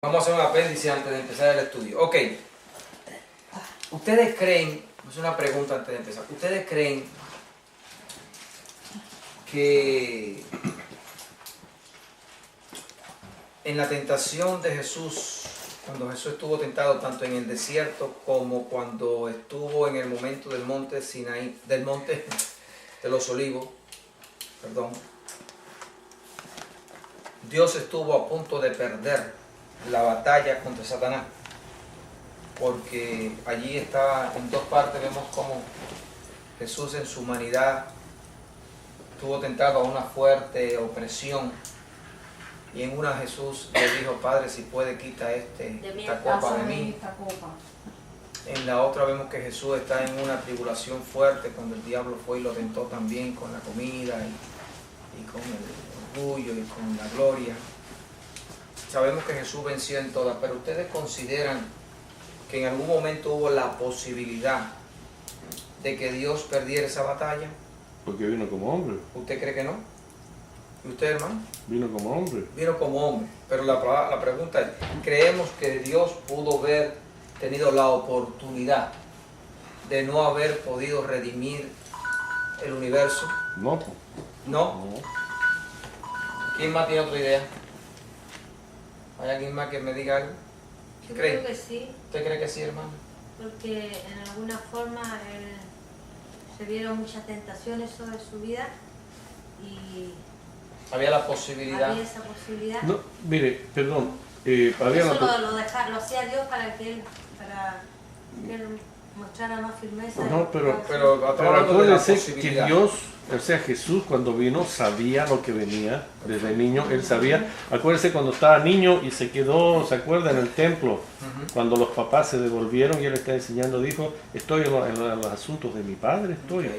Vamos a hacer un apéndice antes de empezar el estudio. Ok. ¿Ustedes creen, es una pregunta antes de empezar, ¿ustedes creen que en la tentación de Jesús, cuando Jesús estuvo tentado tanto en el desierto como cuando estuvo en el momento del monte Sinaí, del monte de los Olivos, Dios estuvo a punto de perder la batalla contra Satanás? Porque allí está, en dos partes vemos cómo Jesús en su humanidad estuvo tentado a una fuerte opresión, y en una Jesús le dijo: Padre, si puede, quita esta copa de mí. En la otra vemos que Jesús está en una tribulación fuerte cuando el diablo fue y lo tentó también con la comida y con el orgullo y con la gloria. Sabemos que Jesús venció en todas, pero ¿ustedes consideran que en algún momento hubo la posibilidad de que Dios perdiera esa batalla? Porque vino como hombre. ¿Usted cree que no? ¿Y usted, hermano? Vino como hombre. Vino como hombre. Pero la pregunta es, ¿creemos que Dios pudo haber tenido la oportunidad de no haber podido redimir el universo? No. ¿No? No. ¿Quién más tiene otra idea? ¿Hay alguien más que me diga algo? Yo ¿Cree? creo que sí, ¿Usted cree que sí, hermano? porque en alguna forma se vieron muchas tentaciones sobre su vida y Había la posibilidad. había esa posibilidad. No, mire, perdón. Había Eso una... lo hacía Dios para que él mostrara más firmeza. No, pero Pero acuérdese que posibilidad. Dios, o sea, Jesús cuando vino sabía lo que venía. Desde niño Él sabía. Acuérdese cuando estaba niño y se quedó, ¿se acuerda? En el templo. Cuando los papás se devolvieron y Él está enseñando, dijo: estoy en los asuntos de mi Padre, estoy. Ok.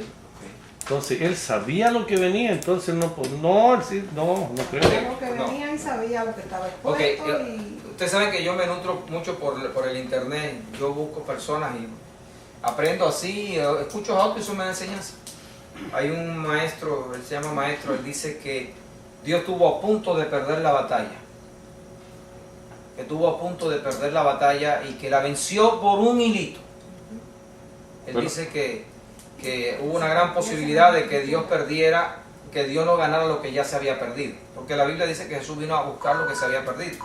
Entonces Él sabía lo que venía, entonces no creo. Sabía lo que venía y sabía lo que estaba Ok, expuesto y... ustedes saben que yo me nutro mucho por el internet. Yo busco personas y aprendo así, escucho a otros y eso me da enseñanza. Hay un maestro, él se llama maestro, él dice que Dios estuvo a punto de perder la batalla. Que estuvo a punto de perder la batalla y que la venció por un hilito. Él Bueno. dice que hubo una gran posibilidad de que Dios perdiera, que Dios no ganara lo que ya se había perdido. Porque la Biblia dice que Jesús vino a buscar lo que se había perdido.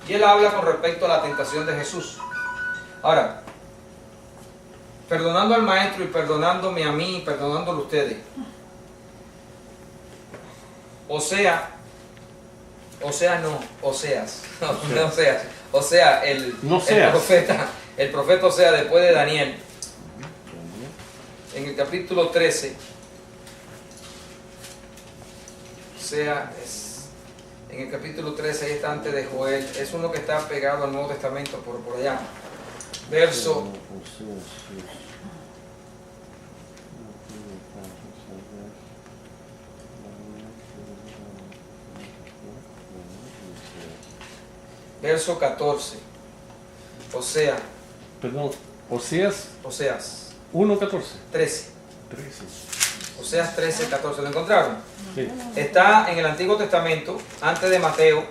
Y él habla con respecto a la tentación de Jesús. Ahora, perdonando al maestro y perdonándome a mí y perdonándolo a ustedes. Oseas, el profeta Oseas, después de Daniel, en el capítulo 13, en el capítulo 13, ahí está antes de Joel, es uno que está pegado al Nuevo Testamento por allá. Verso verso 14. Oseas Oseas 1:14. 13. 13. Oseas 13, 14. ¿Lo encontraron? Sí. Está en el Antiguo Testamento, antes de Mateo,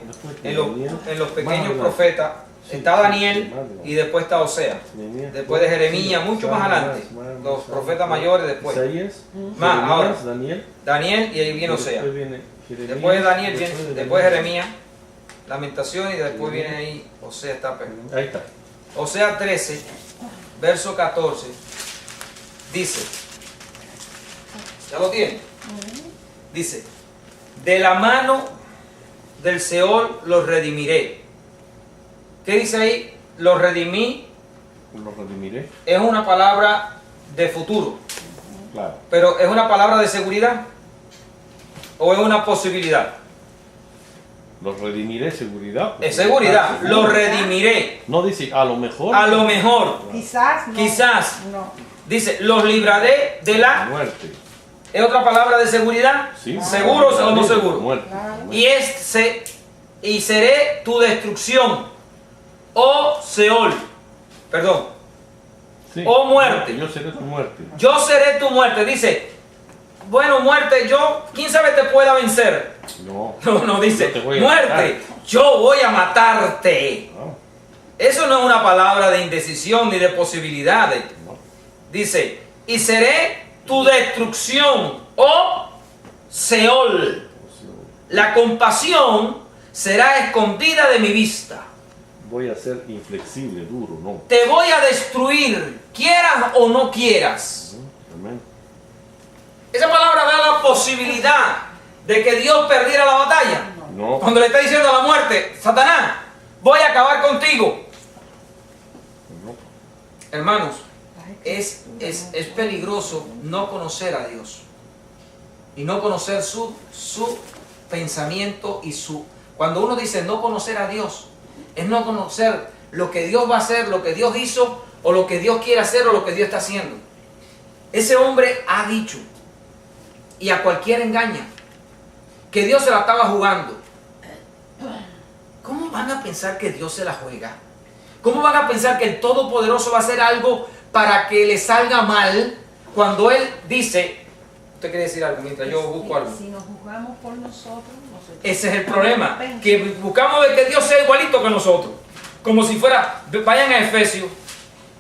en los pequeños profetas. Está Daniel y después está Oseas. Después de Jeremías, mucho más adelante. Los profetas mayores después. Isaías, Más, ahora. Daniel. Daniel y ahí viene Oseas. Después viene Jeremías, Después de Daniel viene, de después de Jeremías, Lamentaciones, y después viene ahí Oseas, está pegado. Ahí está. Oseas 13, verso 14, dice, ¿ya lo tiene? Dice: de la mano del Seol los redimiré. ¿Qué dice ahí? Los redimí. Lo redimiré. Es una palabra de futuro, Claro. pero ¿es una palabra de seguridad o es una posibilidad? Los redimiré, seguridad. Es seguridad, los redimiré. No dice a lo mejor. A lo mejor, Quizás no. quizás, No. dice, los libraré de la... Muerte. ¿Es otra palabra de seguridad? Sí. ¿Seguros o no seguros? Muerte. Claro. Y seré tu destrucción, oh Seol, perdón, Sí. o muerte. Yo seré tu muerte. Yo seré tu muerte. Dice, bueno, muerte, ¿quién sabe te pueda vencer? No dice, Yo te voy a muerte, matar. yo voy a matarte. No, Eso no es una palabra de indecisión ni de posibilidades. no. Dice, y seré tu destrucción, oh Seol. La compasión será escondida de mi vista. Voy a ser inflexible, duro, no. Te voy a destruir, quieras o no quieras. Amén. Esa palabra da la posibilidad de que Dios perdiera la batalla. No. Cuando le está diciendo a la muerte, Satanás, voy a acabar contigo. No. Hermanos, es peligroso no conocer a Dios. Y no conocer su pensamiento y su... Cuando uno dice no conocer a Dios, es no conocer lo que Dios va a hacer, lo que Dios hizo, o lo que Dios quiere hacer, o lo que Dios está haciendo. Ese hombre ha dicho, y a cualquiera engaña, que Dios se la estaba jugando. ¿Cómo van a pensar que Dios se la juega? ¿Cómo van a pensar que el Todopoderoso va a hacer algo para que le salga mal cuando Él dice... ¿Usted quiere decir algo mientras yo busco algo? Si nos juzgamos por nosotros. Ese es el problema, que buscamos de que Dios sea igualito que nosotros. Como si fuera, vayan a Efesios,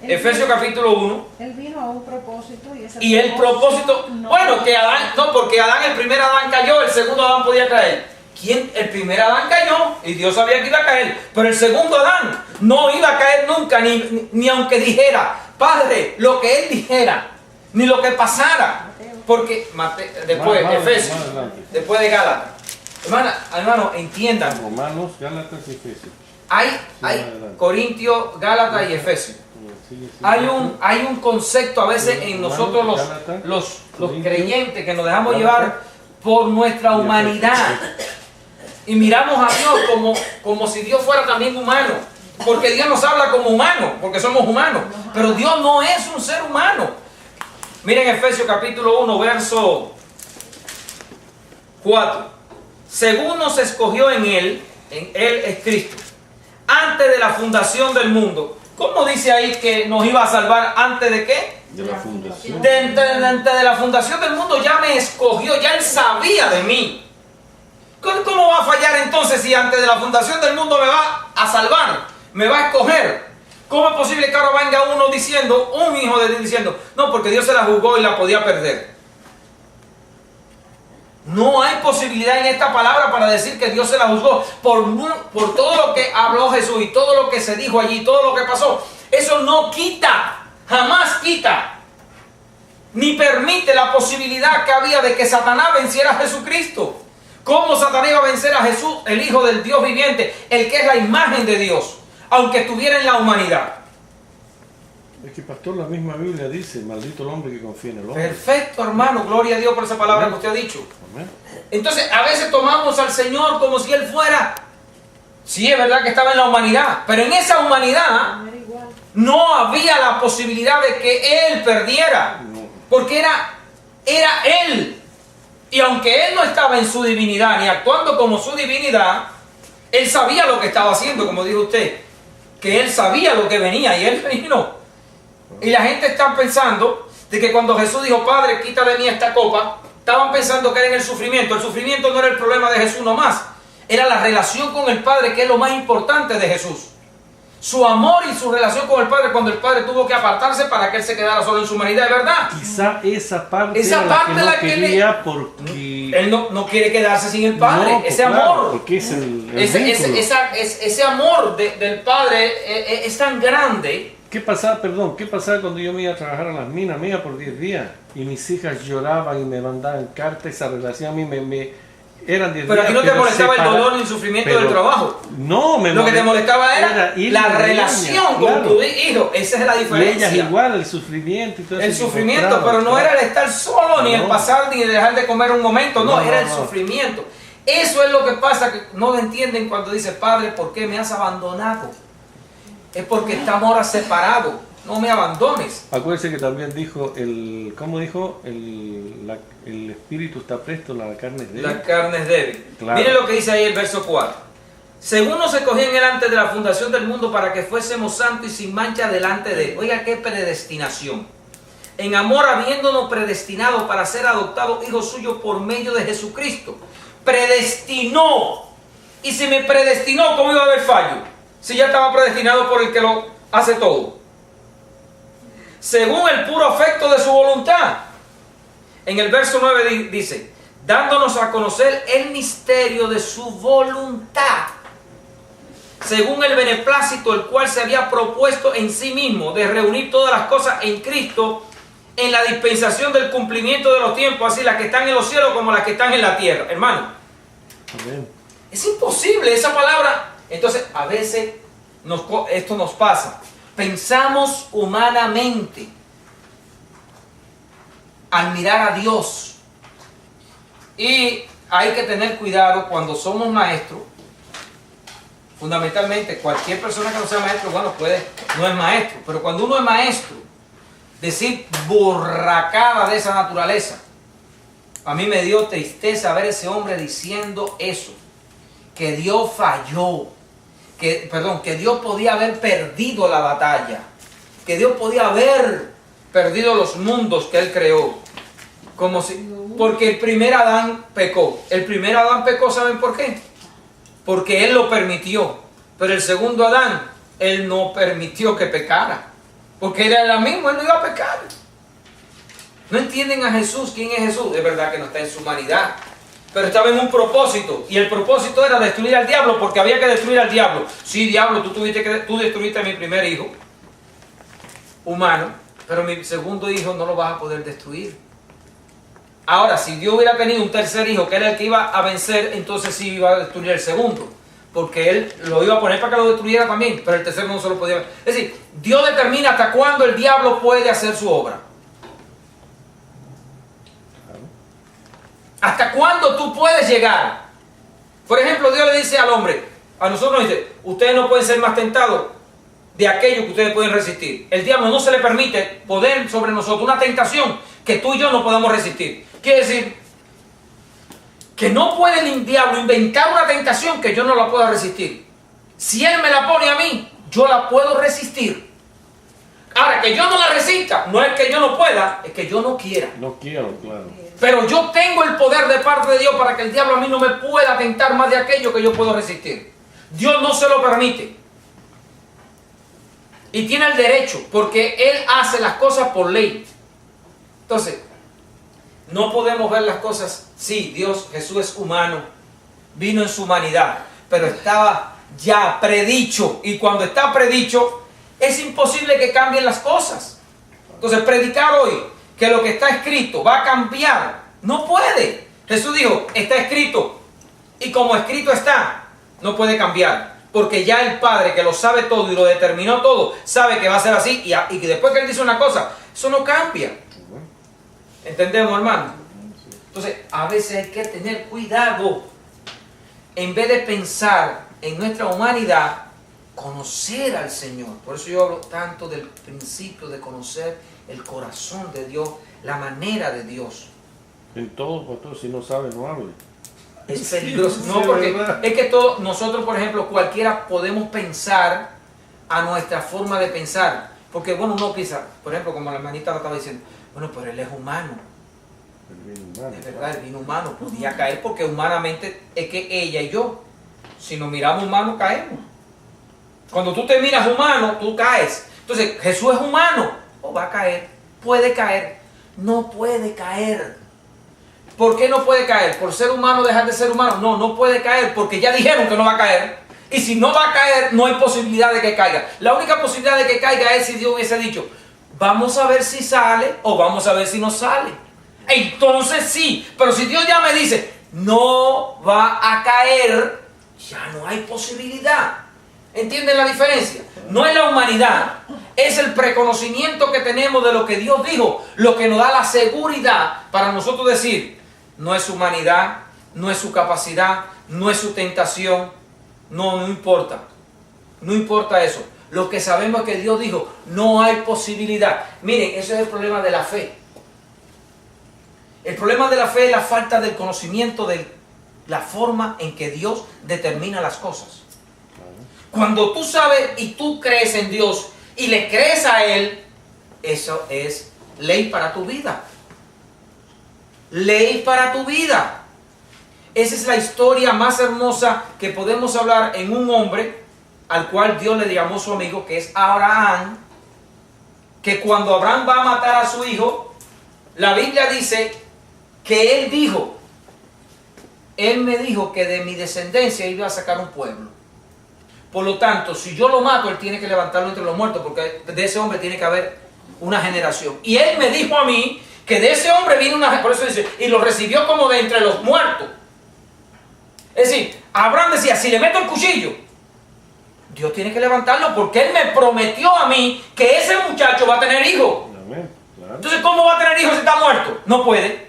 Efesios capítulo 1. Él vino a un propósito Y el propósito, bueno, que Adán, no, porque Adán, el primer Adán cayó, el segundo Adán podía caer. ¿Quién? El primer Adán cayó y Dios sabía que iba a caer, pero el segundo Adán no iba a caer nunca, ni aunque dijera, Padre, lo que él dijera, ni lo que pasara, porque después, Efesios, después de Gálatas. Hermano, entiendan. Romanos, Gálatas y Efesios. Hay Corintios, Gálatas y Efesios. Hay un concepto a veces en nosotros los creyentes que nos dejamos llevar por nuestra humanidad y miramos a Dios como si Dios fuera también humano, porque Dios nos habla como humanos, porque somos humanos, pero Dios no es un ser humano. Miren Efesios capítulo 1 verso 4. Según nos escogió en Él es Cristo, antes de la fundación del mundo. ¿Cómo dice ahí que nos iba a salvar antes de qué? De la fundación. Antes de la fundación del mundo ya me escogió, ya Él sabía de mí. ¿Cómo va a fallar entonces si antes de la fundación del mundo me va a salvar, me va a escoger? ¿Cómo es posible que ahora venga uno diciendo, un hijo de Dios diciendo, no, porque Dios se la jugó y la podía perder? No hay posibilidad en esta palabra para decir que Dios se la juzgó por todo lo que habló Jesús y todo lo que se dijo allí, todo lo que pasó. Eso no quita, jamás quita, ni permite la posibilidad que había de que Satanás venciera a Jesucristo. ¿Cómo Satanás iba a vencer a Jesús, el Hijo del Dios viviente, el que es la imagen de Dios, aunque estuviera en la humanidad? Es que, pastor, la misma Biblia dice, maldito el hombre que confía en el hombre. Perfecto, hermano, gloria a Dios por esa palabra que usted ha dicho. Amén. Entonces, a veces tomamos al Señor como si Él fuera, sí, es verdad que estaba en la humanidad, pero en esa humanidad no había la posibilidad de que Él perdiera, porque era Él. Y aunque Él no estaba en su divinidad, ni actuando como su divinidad, Él sabía lo que estaba haciendo, como dijo usted, que Él sabía lo que venía, y Él vino. Y la gente está pensando de que cuando Jesús dijo, Padre, quita de mí esta copa, estaban pensando que era en el sufrimiento. El sufrimiento no era el problema de Jesús nomás, era la relación con el Padre, que es lo más importante de Jesús. Su amor y su relación con el Padre, cuando el Padre tuvo que apartarse para que Él se quedara solo en su humanidad, ¿es verdad? Quizá esa parte Esa era parte la que no quería porque... Él no quiere quedarse sin el Padre, No, pues ese claro, amor. porque es el vínculo. Ese amor del Padre es tan grande. ¿Qué pasaba cuando yo me iba a trabajar a las minas? Me iba por 10 días y mis hijas lloraban y me mandaban cartas. Esa relación a mí me eran 10 días. Pero a ti no te molestaba el dolor ni el sufrimiento del trabajo. No, Lo que te molestaba era la relación con tu hijo. Esa es la Y diferencia. ellas igual, el sufrimiento y todo eso. El sufrimiento, pero no era el estar solo, ni el pasar, ni dejar de comer un momento. No, era el sufrimiento. Eso es lo que pasa, que no lo entienden cuando dice, Padre, ¿por qué me has abandonado? Es porque estamos ahora separados. No me abandones. Acuérdense que también dijo, ¿cómo dijo? El espíritu está presto, la carne es débil. La carne es débil. Claro. Miren lo que dice ahí el verso 4. Según nos escogió en él antes de la fundación del mundo para que fuésemos santos y sin mancha delante de él. Oiga, qué predestinación. En amor habiéndonos predestinado para ser adoptados hijos suyos por medio de Jesucristo, predestinó. Y si me predestinó, ¿cómo iba a haber fallo? Si ya estaba predestinado por el que lo hace todo. Según el puro afecto de su voluntad. En el verso 9 dice, dándonos a conocer el misterio de su voluntad, según el beneplácito el cual se había propuesto en sí mismo, de reunir todas las cosas en Cristo, en la dispensación del cumplimiento de los tiempos, así las que están en los cielos como las que están en la tierra. Hermano, amén. Es imposible esa palabra. Entonces, a veces esto nos pasa. Pensamos humanamente al mirar a Dios. Y hay que tener cuidado cuando somos maestros. Fundamentalmente, cualquier persona que no sea maestro, bueno, no es maestro. Pero cuando uno es maestro, decir borracada de esa naturaleza. A mí me dio tristeza ver ese hombre diciendo eso. Que Dios falló. Que Dios podía haber perdido la batalla. Que Dios podía haber perdido los mundos que Él creó. Porque el primer Adán pecó. El primer Adán pecó, ¿saben por qué? Porque Él lo permitió. Pero el segundo Adán, Él no permitió que pecara. Porque era el mismo, Él no iba a pecar. No entienden a Jesús. ¿Quién es Jesús? Es verdad que no está en su humanidad. Pero estaba en un propósito. Y el propósito era destruir al diablo, porque había que destruir al diablo. Sí, diablo, tú destruiste a mi primer hijo humano, pero mi segundo hijo no lo vas a poder destruir. Ahora, si Dios hubiera tenido un tercer hijo, que era el que iba a vencer, entonces sí iba a destruir el segundo. Porque Él lo iba a poner para que lo destruyera también, pero el tercero no se lo podía. Es decir, Dios determina hasta cuándo el diablo puede hacer su obra. ¿Hasta cuándo tú puedes llegar? Por ejemplo, Dios le dice al hombre, a nosotros nos dice, ustedes no pueden ser más tentados de aquello que ustedes pueden resistir. El diablo no se le permite poder sobre nosotros una tentación que tú y yo no podemos resistir. Quiere decir que no puede el diablo inventar una tentación que yo no la pueda resistir. Si él me la pone a mí, yo la puedo resistir. Ahora, que yo no la resista, no es que yo no pueda, es que yo no quiera. No quiero, claro. Pero yo tengo el poder de parte de Dios para que el diablo a mí no me pueda tentar más de aquello que yo puedo resistir. Dios no se lo permite. Y tiene el derecho, porque Él hace las cosas por ley. Entonces, no podemos ver las cosas. Sí, Jesús es humano, vino en su humanidad, pero estaba ya predicho. Y cuando está predicho, es imposible que cambien las cosas. Entonces, predicar hoy que lo que está escrito va a cambiar, no puede. Jesús dijo, está escrito, y como escrito está, no puede cambiar. Porque ya el Padre, que lo sabe todo y lo determinó todo, sabe que va a ser así, y que después que Él dice una cosa, eso no cambia. ¿Entendemos, hermano? Entonces, a veces hay que tener cuidado. En vez de pensar en nuestra humanidad, conocer al Señor. Por eso yo hablo tanto del principio de conocer el corazón de Dios, la manera de Dios. En todo, pastor, si no sabe, no hable. Es peligroso. No, porque es que nosotros, por ejemplo, cualquiera podemos pensar a nuestra forma de pensar. Porque, bueno, uno piensa, por ejemplo, como la hermanita lo estaba diciendo, bueno, pero Él es humano. Es verdad, Él vino humano, podía caer porque humanamente es que ella y yo, si nos miramos humanos, caemos. Cuando tú te miras humano, tú caes. Entonces, Jesús es humano, o va a caer, puede caer, no puede caer. ¿Por qué no puede caer? ¿Por ser humano dejar de ser humano? No, no puede caer porque ya dijeron que no va a caer. Y si no va a caer, no hay posibilidad de que caiga. La única posibilidad de que caiga es si Dios hubiese dicho, vamos a ver si sale o vamos a ver si no sale. Entonces sí, pero si Dios ya me dice, no va a caer, ya no hay posibilidad. ¿Entienden la diferencia? No es la humanidad, es el preconocimiento que tenemos de lo que Dios dijo, lo que nos da la seguridad para nosotros decir, no es su humanidad, no es su capacidad, no es su tentación, no importa, no importa eso. Lo que sabemos es que Dios dijo, no hay posibilidad. Miren, ese es el problema de la fe. El problema de la fe es la falta del conocimiento de la forma en que Dios determina las cosas. Cuando tú sabes y tú crees en Dios y le crees a Él, eso es ley para tu vida. Ley para tu vida. esa es la historia más hermosa que podemos hablar en un hombre al cual Dios le llamó su amigo, que es Abraham, que cuando Abraham va a matar a su hijo, la Biblia dice que él dijo, él me dijo que de mi descendencia iba a sacar un pueblo. Por lo tanto, si yo lo mato, él tiene que levantarlo entre los muertos, porque de ese hombre tiene que haber una generación. Y él me dijo a mí que de ese hombre vino una, por eso dice, y lo recibió como de entre los muertos. Es decir, Abraham decía, si le meto el cuchillo, Dios tiene que levantarlo, porque él me prometió a mí que ese muchacho va a tener hijos. Amén, claro. Entonces, ¿cómo va a tener hijos si está muerto? No puede.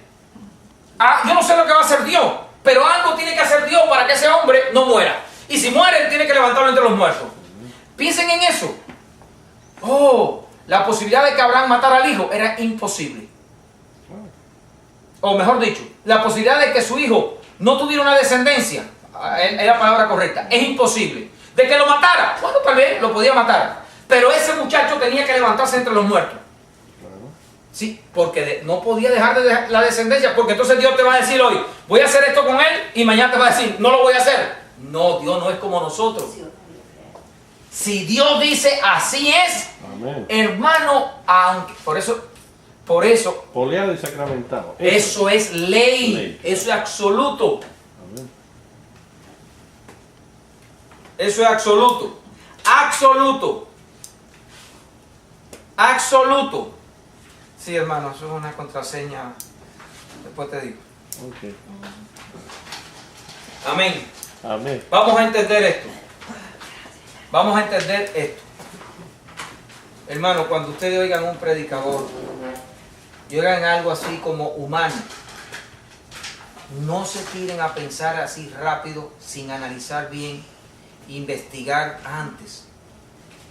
Yo no sé lo que va a hacer Dios, pero algo tiene que hacer Dios para que ese hombre no muera. Y si muere, él tiene que levantarlo entre los muertos. Piensen en eso. La posibilidad de que Abraham matara al hijo era imposible. O mejor dicho, la posibilidad de que su hijo no tuviera una descendencia, es la palabra correcta, es imposible. De que lo matara, bueno, tal vez lo podía matar, pero ese muchacho tenía que levantarse entre los muertos. Sí, porque no podía dejar de la descendencia, porque entonces Dios te va a decir hoy, voy a hacer esto con él, y mañana te va a decir, no lo voy a hacer. No, Dios no es como nosotros. Si Dios dice así es, Amén. Hermano, aunque, por eso, Oleado y sacramentado. eso es ley, eso es absoluto. Amén. Eso es absoluto. Absoluto. Absoluto. Sí, hermano, eso es una contraseña. Después te digo. Okay. Amén. Amén. Vamos a entender esto. Vamos a entender esto. Hermano, cuando ustedes oigan un predicador y oigan algo así como humano, no se tiren a pensar así rápido, sin analizar bien, investigar antes,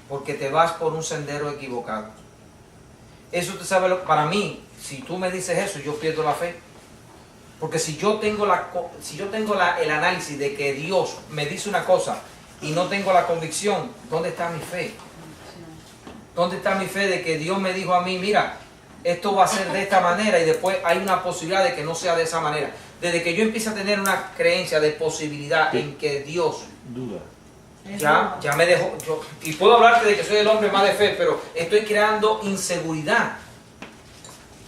porque te vas por un sendero equivocado. Eso te sabe, para mí, si tú me dices eso, yo pierdo la fe. Porque si yo tengo el análisis de que Dios me dice una cosa y no tengo la convicción, ¿dónde está mi fe? ¿Dónde está mi fe de que Dios me dijo a mí, mira, esto va a ser de esta manera, y después hay una posibilidad de que no sea de esa manera? Desde que yo empiezo a tener una creencia de posibilidad en que Dios Duda. ya me dejó, y puedo hablarte de que soy el hombre más de fe, pero estoy creando inseguridad.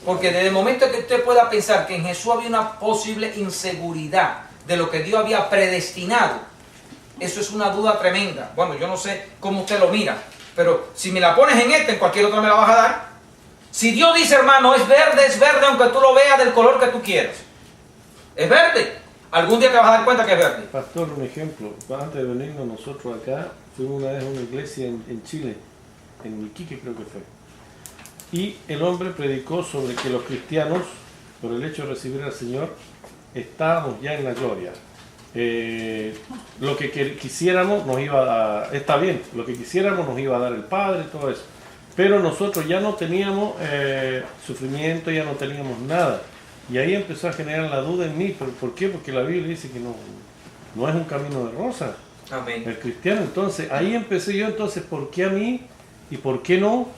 Porque desde el momento que usted pueda pensar que en Jesús había una posible inseguridad de lo que Dios había predestinado, eso es una duda tremenda. Bueno, yo no sé cómo usted lo mira, pero si me la pones en cualquier otra me la vas a dar. Si Dios dice, hermano, es verde, aunque tú lo veas del color que tú quieras. Es verde. Algún día te vas a dar cuenta que es verde. Pastor, un ejemplo. Antes de venirnos nosotros acá, fuimos una vez a una iglesia en Chile, en Iquique creo que fue. Y el hombre predicó sobre que los cristianos, por el hecho de recibir al Señor, estábamos ya en la gloria. Lo que quisiéramos nos iba a... Está bien, lo que quisiéramos nos iba a dar el Padre, todo eso. Pero nosotros ya no teníamos sufrimiento, ya no teníamos nada. Y ahí empezó a generar la duda en mí. ¿Pero por qué? Porque la Biblia dice que no es un camino de rosas. Amén. El cristiano, entonces, ahí empecé yo, entonces, ¿por qué a mí? ¿Y por qué no?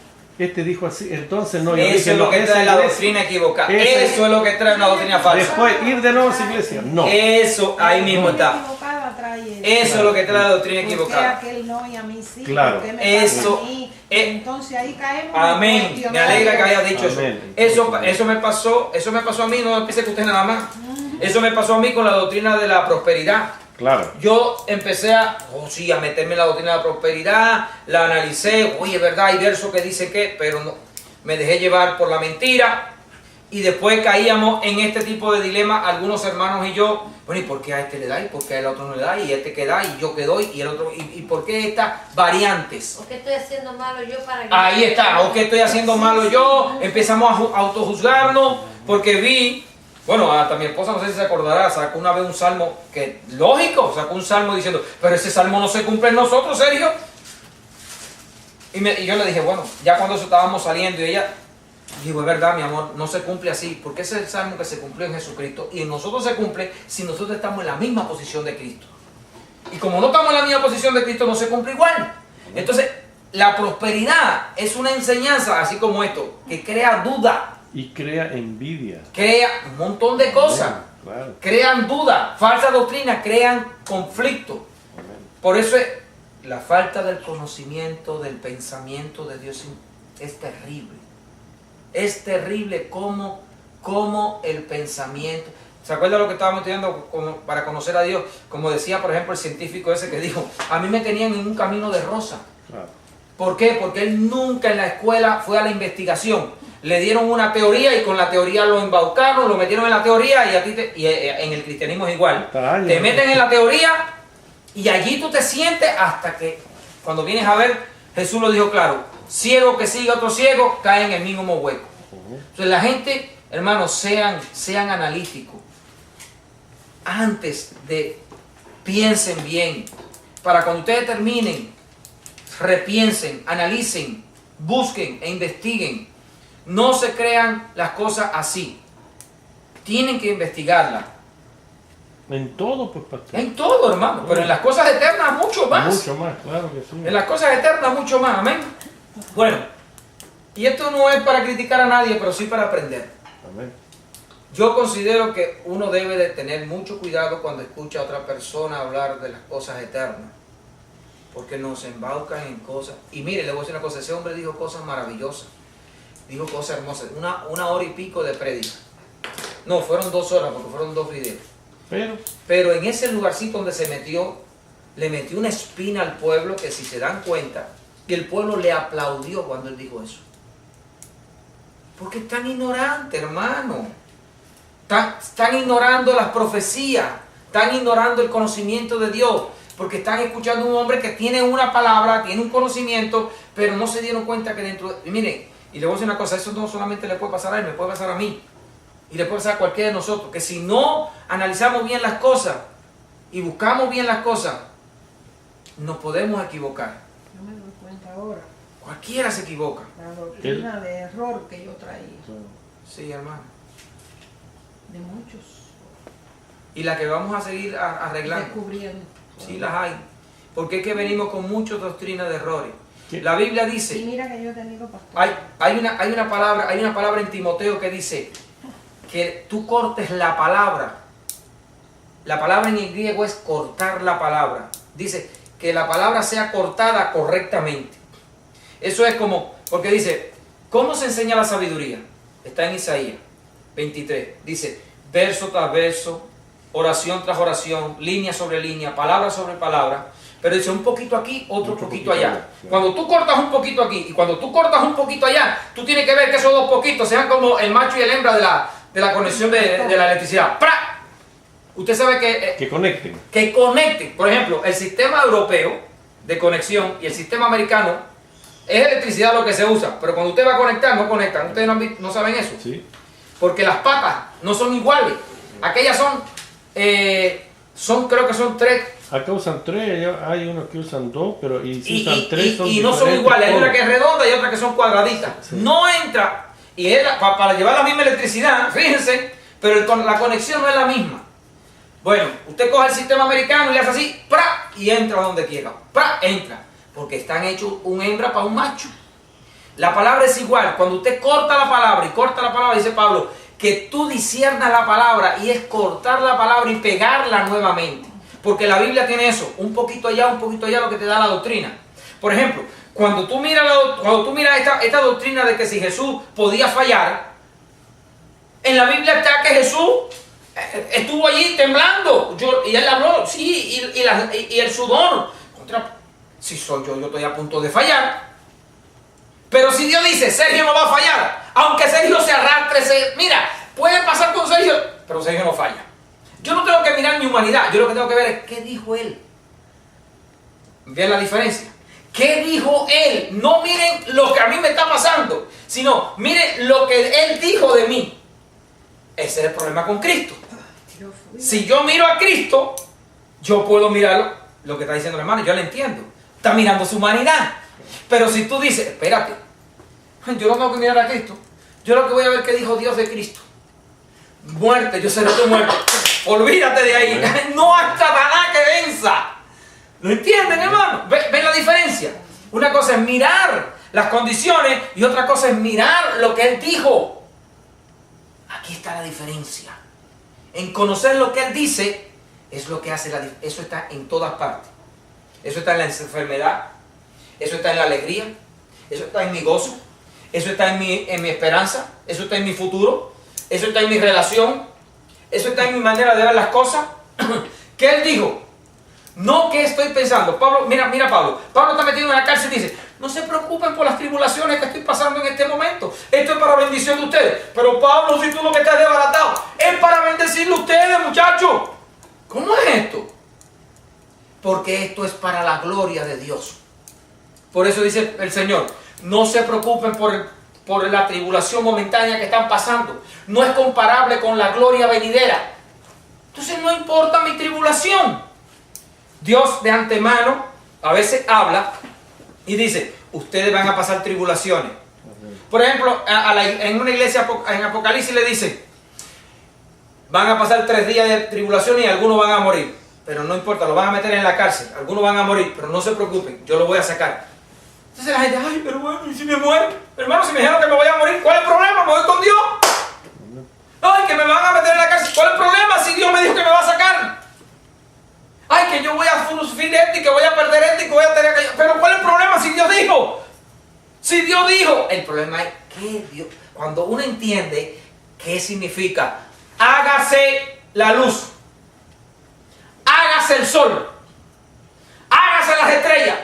Este dijo así, entonces no, yo eso dije, es lo no, que trae la doctrina equivocada. Eso es lo que trae una doctrina falsa. Después, ir de nuevo a esa iglesia, no. Eso, ahí mismo está. Eso es lo que trae la doctrina equivocada. ¿Por qué aquel no y a mí sí? Claro. ¿Por qué me Eso, pasa a mí? Entonces ahí caemos. Amén. Me alegra que haya dicho Amén. eso me pasó a mí, no pensé que usted nada más. Eso me pasó a mí con la doctrina de la prosperidad. Claro. Yo empecé a meterme en la doctrina de la prosperidad, la analicé, oye, es verdad, hay versos que dicen que, pero no, me dejé llevar por la mentira, y después caíamos en este tipo de dilema, algunos hermanos y yo, bueno, ¿y por qué a este le da? ¿Y por qué al otro no le da? ¿Y este que da? ¿Y yo que doy? ¿Y el otro? ¿Y por qué estas variantes? ¿O qué estoy haciendo malo yo para que... Ahí está, ¿o qué estoy haciendo malo yo? Empezamos a autojuzgarnos, porque vi... Bueno, hasta mi esposa, no sé si se acordará, sacó una vez un salmo que, lógico, sacó un salmo diciendo, pero ese salmo no se cumple en nosotros, Sergio. Y yo le dije, bueno, ya cuando eso estábamos saliendo, y ella dijo, es verdad, mi amor, no se cumple así, porque ese es el salmo que se cumplió en Jesucristo, y en nosotros se cumple si nosotros estamos en la misma posición de Cristo. Y como no estamos en la misma posición de Cristo, no se cumple igual. Entonces, la prosperidad es una enseñanza, así como esto, que crea duda. Y crea envidia. Crea un montón de cosas. Claro. Crean duda, falsa doctrina, crean conflicto. Amén. Por eso la falta del conocimiento, del pensamiento de Dios es terrible. Es terrible como el pensamiento. ¿Se acuerda lo que estábamos estudiando para conocer a Dios? Como decía, por ejemplo, el científico ese que dijo, a mí me tenían en un camino de rosa. Claro. ¿Por qué? Porque él nunca en la escuela fue a la investigación. Le dieron una teoría y con la teoría lo embaucaron, lo metieron en la teoría y a ti en el cristianismo es igual. Te meten en la teoría y allí tú te sientes hasta que cuando vienes a ver, Jesús lo dijo claro, ciego que sigue a otro ciego cae en el mismo hueco. Entonces la gente, hermanos, sean analíticos. Antes de piensen bien, para cuando ustedes terminen, repiensen, analicen, busquen e investiguen. No se crean las cosas así. Tienen que investigarlas. En todo, pues, pastor. En todo, hermano. Pero en las cosas eternas mucho más. Mucho más, claro que sí. En las cosas eternas mucho más. Amén. Bueno, y esto no es para criticar a nadie, pero sí para aprender. Amén. Yo considero que uno debe de tener mucho cuidado cuando escucha a otra persona hablar de las cosas eternas. Porque nos embaucan en cosas. Y mire, le voy a decir una cosa. Ese hombre dijo cosas maravillosas. Dijo cosas hermosas. Una hora y pico de prédica. No, fueron 2 horas porque fueron 2 videos. Pero en ese lugarcito donde se metió, le metió una espina al pueblo que si se dan cuenta, que el pueblo le aplaudió cuando él dijo eso. Porque están ignorantes, hermano. Están ignorando las profecías. Están ignorando el conocimiento de Dios. Porque están escuchando a un hombre que tiene una palabra, tiene un conocimiento, pero no se dieron cuenta que dentro de... Y miren, y le voy a decir una cosa, eso no solamente le puede pasar a él, me puede pasar a mí. Y le puede pasar a cualquiera de nosotros. Que si no analizamos bien las cosas y buscamos bien las cosas, nos podemos equivocar. Yo me doy cuenta ahora. Cualquiera se equivoca. La doctrina de error que yo traía. Sí, hermano. De muchos. Y la que vamos a seguir arreglando. Descubriendo. Sí, las hay. Porque es que venimos con muchas doctrinas de errores. ¿Qué? La Biblia dice... Y mira que yo he tenido pastor. Hay una palabra en Timoteo que dice que tú cortes la palabra. La palabra en el griego es cortar la palabra. Dice que la palabra sea cortada correctamente. Eso es como, porque dice, ¿cómo se enseña la sabiduría? Está en Isaías 23. Dice, verso tras verso, oración tras oración, línea sobre línea, palabra sobre palabra. Pero dice un poquito aquí, otro poquito allá. Cuando tú cortas un poquito aquí y cuando tú cortas un poquito allá, tú tienes que ver que esos 2 poquitos sean como el macho y el hembra de la conexión de la electricidad. ¡Pra! Usted sabe que conecten. Que conecten. Por ejemplo, el sistema europeo de conexión y el sistema americano es electricidad lo que se usa. Pero cuando usted va a conectar, no conectan. Ustedes no saben eso. Sí. Porque las patas no son iguales. Aquellas creo que son 3. Acá usan 3, hay unos que usan 2, pero si usan 3 son y no son iguales. Hay una que es redonda y otra que son cuadraditas. Sí. No entra, y es para llevar la misma electricidad, fíjense, pero la conexión no es la misma. Bueno, usted coge el sistema americano y le hace así, ¡pra! Y entra donde quiera, ¡pra! Entra, porque están hechos un hembra para un macho. La palabra es igual. Cuando usted corta la palabra, dice Pablo, que tú disiernas la palabra y es cortar la palabra y pegarla nuevamente. Porque la Biblia tiene eso, un poquito allá, lo que te da la doctrina. Por ejemplo, cuando tú miras esta doctrina de que si Jesús podía fallar, en la Biblia está que Jesús estuvo allí temblando, y él habló, sí, y el sudor, si soy yo estoy a punto de fallar. Pero si Dios dice, Sergio no va a fallar, aunque Sergio se arrastre, mira, puede pasar con Sergio, pero Sergio no falla. Yo no tengo que mirar mi humanidad, yo lo que tengo que ver es qué dijo él. ¿Ven la diferencia? ¿Qué dijo él? No miren lo que a mí me está pasando, sino miren lo que él dijo de mí. Ese es el problema con Cristo. Si yo miro a Cristo, yo puedo mirar lo que está diciendo el hermano, yo le entiendo. Está mirando su humanidad. Pero si tú dices, espérate, yo no tengo que mirar a Cristo, yo lo que voy a ver qué dijo Dios de Cristo. Muerte, yo seré tu muerte. Olvídate de ahí. No hay Satanás que venza. ¿Lo entienden, hermano? ¿Ven la diferencia? Una cosa es mirar las condiciones y otra cosa es mirar lo que él dijo. Aquí está la diferencia. en conocer lo que Él dice, es lo que hace la diferencia. Eso está en todas partes. Eso está en la enfermedad, eso está en la alegría, eso está en mi gozo, eso está en mi esperanza, eso está en mi futuro, eso está en mi relación, eso está en mi manera de ver las cosas. ¿Qué Él dijo? No, ¿qué estoy pensando? Pablo, mira Pablo. Pablo está metido en la cárcel y dice, no se preocupen por las tribulaciones que estoy pasando en este momento. Esto es para bendición de ustedes. Pero Pablo, si tú lo que estás desbaratado, es para bendecirle a ustedes, muchachos. ¿Cómo es esto? Porque esto es para la gloria de Dios. Por eso dice el Señor, no se preocupen por la tribulación momentánea que están pasando. No es comparable con la gloria venidera. Entonces no importa mi tribulación. Dios de antemano a veces habla y dice, ustedes van a pasar tribulaciones. Por ejemplo, en una iglesia en Apocalipsis le dice, van a pasar 3 días de tribulación y algunos van a morir. Pero no importa, los van a meter en la cárcel. Algunos van a morir, pero no se preocupen, yo los voy a sacar. Entonces la gente, ay, pero bueno, ¿y si me muero? Hermano, si me dijeron que me voy a morir, ¿cuál es el problema? ¿Me voy con Dios? Ay, que me van a meter en la cárcel. ¿Cuál es el problema si Dios me dijo que me va a sacar? Ay, que yo voy a sufrir esto y que voy a perder esto y que voy a tener que... Pero ¿cuál es el problema si Dios dijo? Si Dios dijo. El problema es que Dios... Cuando uno entiende qué significa, hágase la luz, hágase el sol, hágase las estrellas.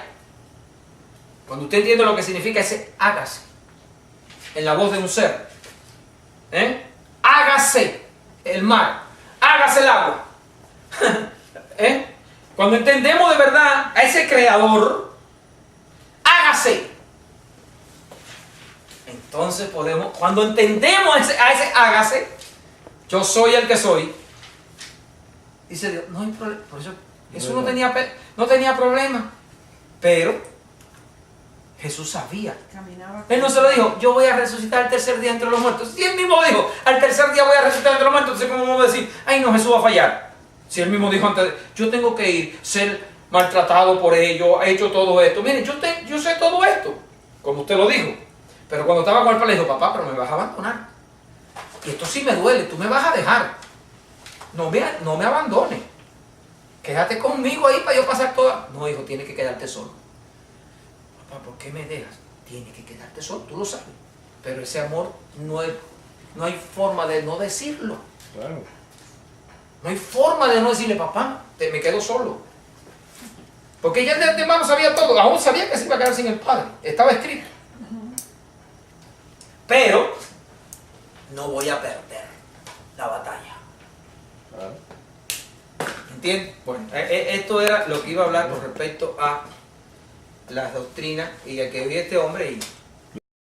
Cuando usted entiende lo que significa ese hágase, en la voz de un ser, hágase el mar, hágase el agua. Cuando entendemos de verdad a ese creador, hágase. Entonces podemos, cuando entendemos a ese hágase, yo soy el que soy, dice Dios, no hay problema. Por eso Jesús no tenía problema. Pero Jesús sabía. Él no se lo dijo, yo voy a resucitar al tercer día entre los muertos. Y él mismo dijo, al tercer día voy a resucitar entre los muertos. Entonces, ¿cómo vamos a decir, ay no, Jesús va a fallar? Si él mismo dijo antes, yo tengo que ir, ser maltratado por ellos, he hecho todo esto. Miren, yo sé todo esto, como usted lo dijo. Pero cuando estaba con el padre, le dijo, papá, pero me vas a abandonar. Y esto sí me duele, tú me vas a dejar. No me abandones. Quédate conmigo ahí para yo pasar toda... No, hijo, tienes que quedarte solo. Papá, ¿por qué me dejas? Tienes que quedarte solo, tú lo sabes. Pero ese amor no hay forma de no decirlo. Claro. No hay forma de no decirle, papá, me quedo solo. Porque ya de antemano sabía todo. Aún sabía que se iba a quedar sin el padre. Estaba escrito. Pero no voy a perder la batalla. Claro. ¿Entiendes? Bueno, esto era lo que iba a hablar con respecto a las doctrinas y a que vi este hombre y